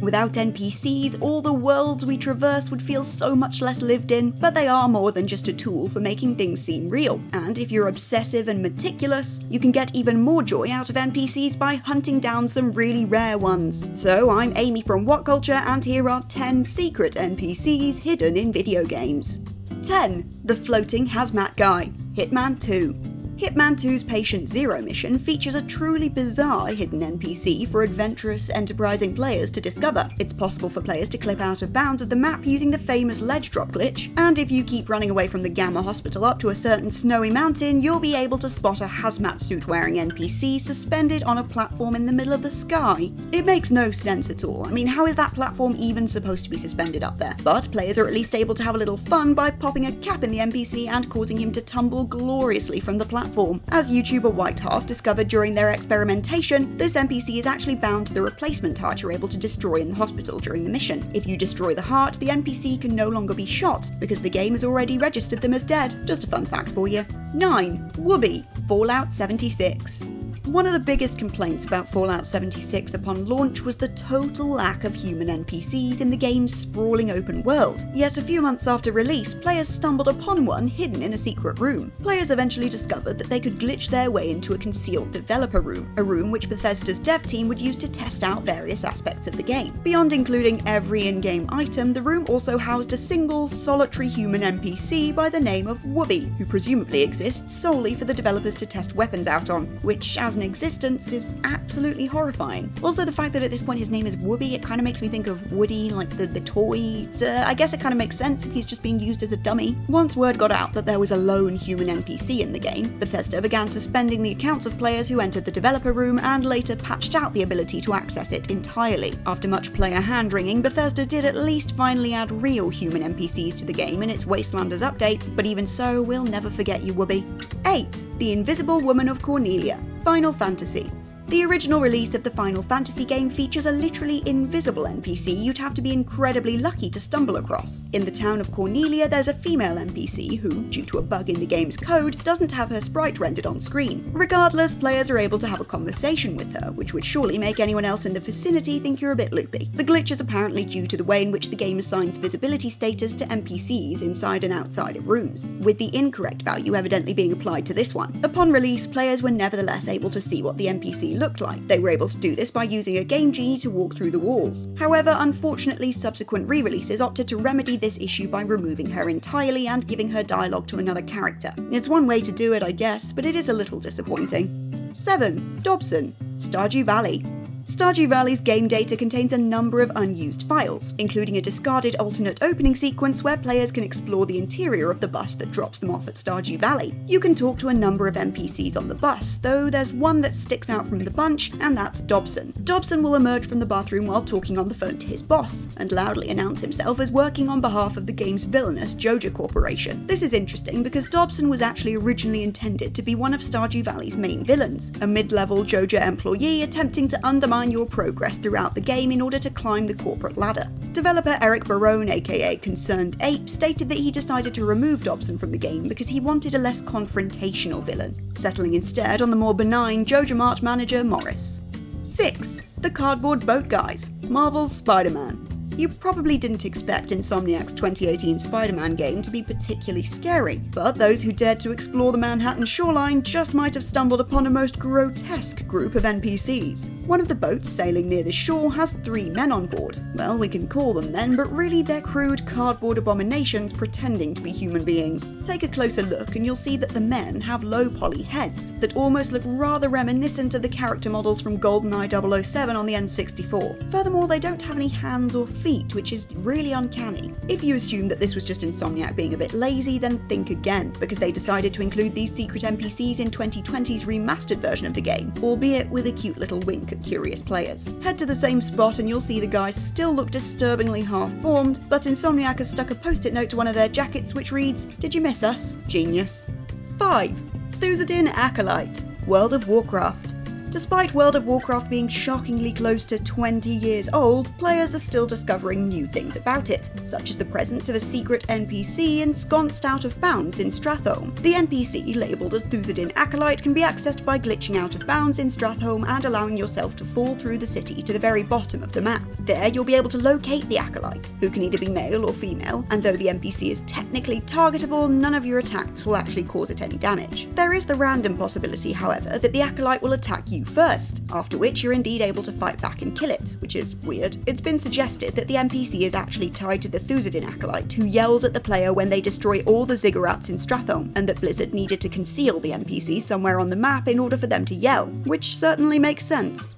Without NPCs, all the worlds we traverse would feel so much less lived in, but they are more than just a tool for making things seem real. And if you're obsessive and meticulous, you can get even more joy out of NPCs by hunting down some really rare ones. So I'm Amy from WhatCulture, and here are 10 secret NPCs hidden in video games. 10. The Floating Hazmat Guy, Hitman 2. Hitman 2's Patient Zero mission features a truly bizarre hidden NPC for adventurous, enterprising players to discover. It's possible for players to clip out of bounds of the map using the famous ledge drop glitch, and if you keep running away from the Gamma Hospital up to a certain snowy mountain, you'll be able to spot a hazmat suit wearing NPC suspended on a platform in the middle of the sky. It makes no sense at all. I mean, how is that platform even supposed to be suspended up there? But players are at least able to have a little fun by popping a cap in the NPC and causing him to tumble gloriously from the platform. As YouTuber White Half discovered during their experimentation, this NPC is actually bound to the replacement heart you're able to destroy in the hospital during the mission. If you destroy the heart, the NPC can no longer be shot, because the game has already registered them as dead. Just a fun fact for you. 9. WOOBY, Fallout 76. One of the biggest complaints about Fallout 76 upon launch was the total lack of human NPCs in the game's sprawling open world. Yet a few months after release, players stumbled upon one hidden in a secret room. Players eventually discovered that they could glitch their way into a concealed developer room, a room which Bethesda's dev team would use to test out various aspects of the game. Beyond including every in-game item, the room also housed a single, solitary human NPC by the name of WOOBY, who presumably exists solely for the developers to test weapons out on, which, as an existence, is absolutely horrifying. Also, the fact that at this point his name is WOOBY, it kind of makes me think of Woody, like the toy. I guess it kind of makes sense if he's just being used as a dummy. Once word got out that there was a lone human NPC in the game, Bethesda began suspending the accounts of players who entered the developer room and later patched out the ability to access it entirely. After much player hand-wringing, Bethesda did at least finally add real human NPCs to the game in its Wastelanders update, but even so, we'll never forget you, WOOBY. 8. The Invisible Woman of Cornelia, Final Fantasy. The original release of the Final Fantasy game features a literally invisible NPC you'd have to be incredibly lucky to stumble across. In the town of Cornelia, there's a female NPC who, due to a bug in the game's code, doesn't have her sprite rendered on screen. Regardless, players are able to have a conversation with her, which would surely make anyone else in the vicinity think you're a bit loopy. The glitch is apparently due to the way in which the game assigns visibility status to NPCs inside and outside of rooms, with the incorrect value evidently being applied to this one. Upon release, players were nevertheless able to see what the NPC looked like. They were able to do this by using a game genie to walk through the walls. However, unfortunately, subsequent re-releases opted to remedy this issue by removing her entirely and giving her dialogue to another character. It's one way to do it, I guess, but it is a little disappointing. 7. Dobson, Stardew Valley. Stardew Valley's game data contains a number of unused files, including a discarded alternate opening sequence where players can explore the interior of the bus that drops them off at Stardew Valley. You can talk to a number of NPCs on the bus, though there's one that sticks out from the bunch, and that's Dobson. Dobson will emerge from the bathroom while talking on the phone to his boss, and loudly announce himself as working on behalf of the game's villainous Joja Corporation. This is interesting because Dobson was actually originally intended to be one of Stardew Valley's main villains, a mid-level Joja employee attempting to undermine your progress throughout the game in order to climb the corporate ladder. Developer Eric Barone, aka Concerned Ape, stated that he decided to remove Dobson from the game because he wanted a less confrontational villain, settling instead on the more benign Joja Mart manager Morris. 6. The Cardboard Boat Guys, Marvel's Spider-Man. You probably didn't expect Insomniac's 2018 Spider-Man game to be particularly scary, but those who dared to explore the Manhattan shoreline just might have stumbled upon a most grotesque group of NPCs. One of the boats sailing near the shore has 3 men on board. Well, we can call them men, but really they're crude cardboard abominations pretending to be human beings. Take a closer look and you'll see that the men have low-poly heads that almost look rather reminiscent of the character models from GoldenEye 007 on the N64. Furthermore, they don't have any hands or feet, which is really uncanny. If you assume that this was just Insomniac being a bit lazy, then think again, because they decided to include these secret NPCs in 2020's remastered version of the game, albeit with a cute little wink at curious players. Head to the same spot and you'll see the guys still look disturbingly half-formed, but Insomniac has stuck a post-it note to one of their jackets which reads, "Did you miss us? Genius." 5. THUZADIN ACOLYTE, World of Warcraft. Despite World of Warcraft being shockingly close to 20 years old, players are still discovering new things about it, such as the presence of a secret NPC ensconced out of bounds in Stratholme. The NPC, labelled as THUZADIN ACOLYTE, can be accessed by glitching out of bounds in Stratholme and allowing yourself to fall through the city to the very bottom of the map. There, you'll be able to locate the Acolyte, who can either be male or female, and though the NPC is technically targetable, none of your attacks will actually cause it any damage. There is the random possibility, however, that the Acolyte will attack you first, after which you're indeed able to fight back and kill it, which is weird. It's been suggested that the NPC is actually tied to the THUZADIN Acolyte, who yells at the player when they destroy all the ziggurats in Stratholme, and that Blizzard needed to conceal the NPC somewhere on the map in order for them to yell, which certainly makes sense.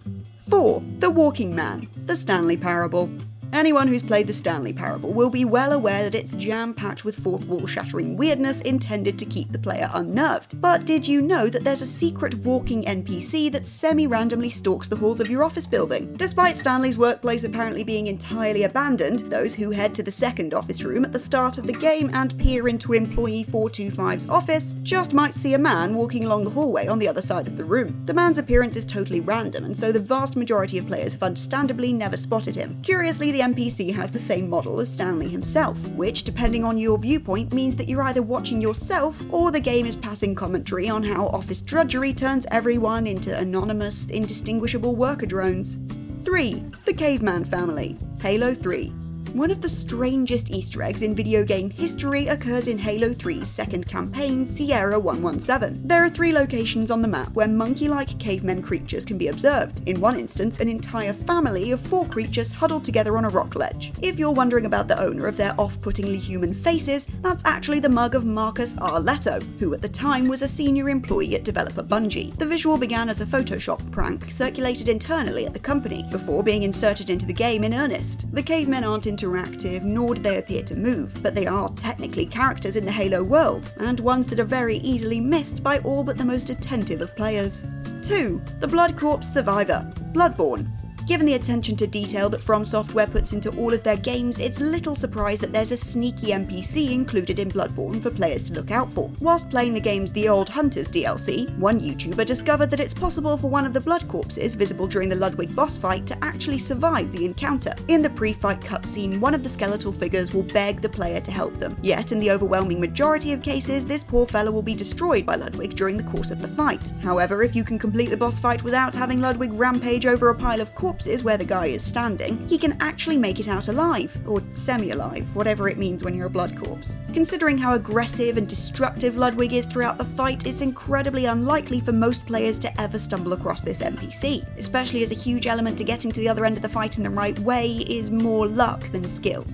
4. The Walking Man, the Stanley Parable. Anyone who's played the Stanley Parable will be well aware that it's jam-packed with fourth-wall-shattering weirdness intended to keep the player unnerved. But did you know that there's a secret walking NPC that semi-randomly stalks the halls of your office building? Despite Stanley's workplace apparently being entirely abandoned, those who head to the second office room at the start of the game and peer into Employee 425's office just might see a man walking along the hallway on the other side of the room. The man's appearance is totally random, and so the vast majority of players have understandably never spotted him. Curiously, the NPC has the same model as Stanley himself, which, depending on your viewpoint, means that you're either watching yourself or the game is passing commentary on how office drudgery turns everyone into anonymous, indistinguishable worker drones. 3. The Caveman Family, Halo 3. One of the strangest Easter eggs in video game history occurs in Halo 3's second campaign, Sierra 117. There are 3 locations on the map where monkey-like cavemen creatures can be observed. In one instance, an entire family of 4 creatures huddled together on a rock ledge. If you're wondering about the owner of their off-puttingly human faces, that's actually the mug of Marcus R. Leto, who at the time was a senior employee at developer Bungie. The visual began as a Photoshop prank circulated internally at the company, before being inserted into the game in earnest. The cavemen aren't interactive, nor do they appear to move, but they are technically characters in the Halo world, and ones that are very easily missed by all but the most attentive of players. 2. The Blood Corpse Survivor, Bloodborne. Given the attention to detail that From Software puts into all of their games, it's little surprise that there's a sneaky NPC included in Bloodborne for players to look out for. Whilst playing the game's The Old Hunters DLC, one YouTuber discovered that it's possible for one of the blood corpses visible during the Ludwig boss fight to actually survive the encounter. In the pre-fight cutscene, one of the skeletal figures will beg the player to help them, yet in the overwhelming majority of cases, this poor fella will be destroyed by Ludwig during the course of the fight. However, if you can complete the boss fight without having Ludwig rampage over a pile of corpses where the guy is standing, he can actually make it out alive, or semi-alive, whatever it means when you're a blood corpse. Considering how aggressive and destructive Ludwig is throughout the fight, it's incredibly unlikely for most players to ever stumble across this NPC, especially as a huge element to getting to the other end of the fight in the right way is more luck than skill.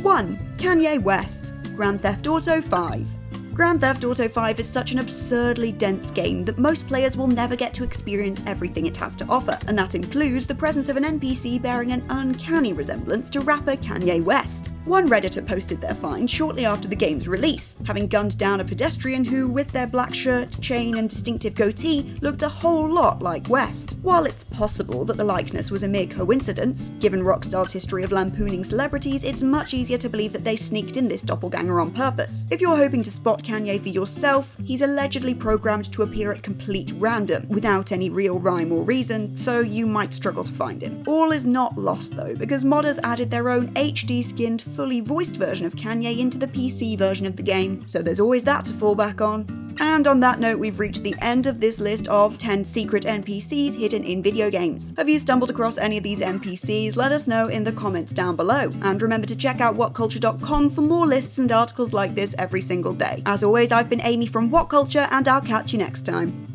1. Kanye West, Grand Theft Auto 5. Grand Theft Auto 5 is such an absurdly dense game that most players will never get to experience everything it has to offer, and that includes the presence of an NPC bearing an uncanny resemblance to rapper Kanye West. One Redditor posted their find shortly after the game's release, having gunned down a pedestrian who, with their black shirt, chain and distinctive goatee, looked a whole lot like West. While it's possible that the likeness was a mere coincidence, given Rockstar's history of lampooning celebrities, it's much easier to believe that they sneaked in this doppelganger on purpose. If you're hoping to spot Kanye for yourself, he's allegedly programmed to appear at complete random, without any real rhyme or reason, so you might struggle to find him. All is not lost though, because modders added their own HD-skinned, fully voiced version of Kanye into the PC version of the game, so there's always that to fall back on. And on that note, we've reached the end of this list of 10 secret NPCs hidden in video games. Have you stumbled across any of these NPCs? Let us know in the comments down below. And remember to check out WhatCulture.com for more lists and articles like this every single day. As always, I've been Amy from WhatCulture, and I'll catch you next time.